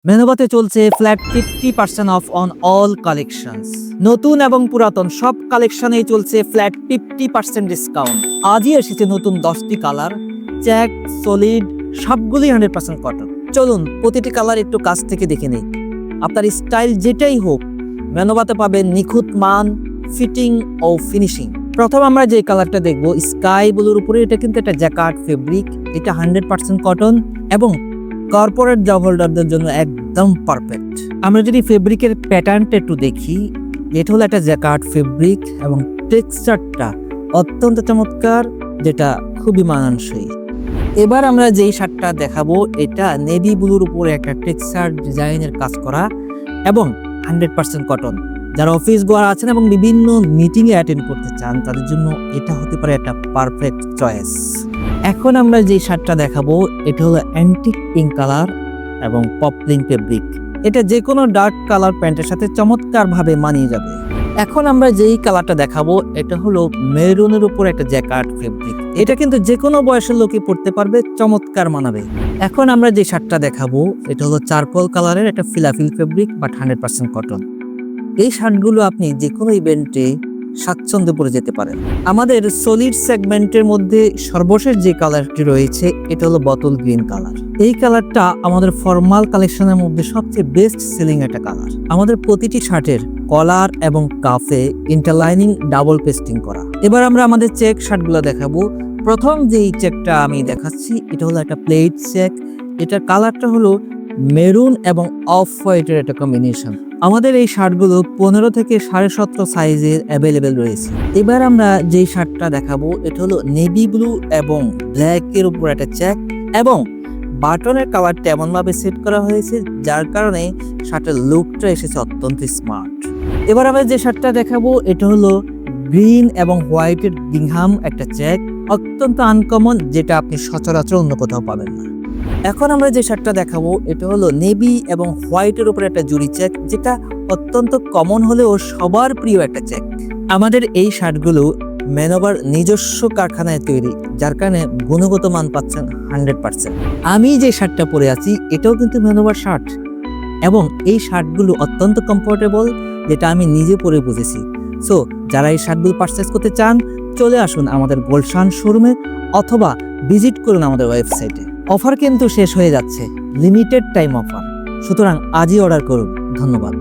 মেনুবাতে চলছে flat 50% of on all collections. নতুন এবং পুরাতন সব কালেকশনেই চলছে ফ্ল্যাট 50% ডিসকাউন্ট। আজই এসেছে নতুন 10টি কালার, চেক, সলিড, সবগুলোই 100% কটন। চলুন প্রতিটি কালার একটু কাছ থেকে দেখে নেই। আপনার স্টাইল যেটাই হোক, মেনুবাতে পাবেন নিখুঁত মান, ফিটিং ও ফিনিশিং। প্রথম আমরা যে কালারটা দেখবো স্কাই ব্লুর উপরে, এটা কিন্তু একটা জ্যাকার্ড ফেব্রিক। এটা 100% কটন এবং কর্পোরেট জব হোল্ডারদের জন্য একদম পারফেক্ট। আমরা যদি ফেব্রিকের প্যাটার্নটা একটু দেখি, এটা হলো একটা জ্যাকার্ড ফেব্রিক এবং টেক্সচারটা অত্যন্ত চমৎকার, যেটা খুবই মানানসই। এবার আমরা যেই শার্টটা দেখাবো, এটা নেভি ব্লুর উপরে একটা টেক্সচার ডিজাইনের কাজ করা এবং 100% কটন। যারা অফিস গোয়ার আছেন এবং বিভিন্ন মিটিংয়ে অ্যাটেন্ড করতে চান, তাদের জন্য এটা হতে পারে একটা পারফেক্ট চয়েস। এখন আমরা যে শার্টটা দেখাবো, এটা হলো অ্যান্টিক পিঙ্ক কালার এবং পপলিং ফেব্রিক। এটা যে কোনো ডার্ক কালার প্যান্টের সাথে চমৎকারভাবে মানিয়ে যাবে। এখন আমরা যেই কালারটা দেখাবো, এটা হলো মেরুনের উপর একটা জ্যাকার্ড ফেব্রিক। এটা কিন্তু যে কোনো বয়সের লোকই পরতে পারবে, চমৎকার মানাবে। এখন আমরা যে শার্টটা দেখাবো, এটা হলো চারকোল কালারের একটা ফিলাফিল ফেব্রিক, বাট 100% কটন। এই শার্টগুলো আপনি যে কোনো ইভেন্টে স্বাচ্ছন্দ্যে পরে যেতে পারেন। আমাদের সলিড সেগমেন্টের মধ্যে সর্বশেষ যে কালারটি রয়েছে, এটা হলো বটল গ্রিন কালার। এই কালারটা আমাদের ফর্মাল কালেকশনের মধ্যে সবচেয়ে বেস্ট সেলিং একটা কালার। আমাদের প্রতিটি শার্টের কলার এবং কাফে ইন্টারলাইনিং ডাবল পেস্টিং করা। এবার আমরা আমাদের চেক শার্টগুলো দেখাবো। প্রথম যেই চেকটা আমি দেখাচ্ছি, এটা হলো একটা প্লেট চেক। এটার কালারটা হলো মেরুন এবং অফ হোয়াইটের একটা কম্বিনেশন। আমাদের এই শার্টগুলো 15 থেকে 17.5 সাইজের অ্যাভেলেবেল রয়েছে। এবার আমরা যেই শার্টটা দেখাবো, এটা হলো নেভি ব্লু এবং ব্ল্যাকের উপর একটা চেক এবং বাটনের কালারটা এমনভাবে সেট করা হয়েছে, যার কারণে শার্টের লুকটা এসেছে অত্যন্ত স্মার্ট। এবার আমরা যে শার্টটা দেখাবো, এটা হলো গ্রিন এবং হোয়াইটের গিংহাম একটা চেক, অত্যন্ত আনকমন, যেটা আপনি সচরাচর অন্য কোথাও পাবেন না। এখন আমরা যে শার্টটা দেখাবো, এটা হলো নেভি এবং হোয়াইটের উপরে একটা জুড়ি চেক, যেটা অত্যন্ত কমন হলেও সবার প্রিয় একটা চেক। আমাদের এই শার্টগুলো মেনোবার নিজস্ব কারখানায় তৈরি, যার কারণে গুণগত মান পাচ্ছেন 100%। আমি যে শার্টটা পরে আছি, এটাও কিন্তু মেনোবার শার্ট এবং এই শার্টগুলো অত্যন্ত কমফোর্টেবল, যেটা আমি নিজে পরে বুঝেছি। সো যারা এই শার্টগুলো পারচেস করতে চান, চলে আসুন আমাদের গুলশান শোরুমে অথবা ভিজিট করুন আমাদের ওয়েবসাইটে। অফার কিন্তু শেষ হয়ে যাচ্ছে, লিমিটেড টাইম অফার, সুতরাং আজই অর্ডার করুন। ধন্যবাদ।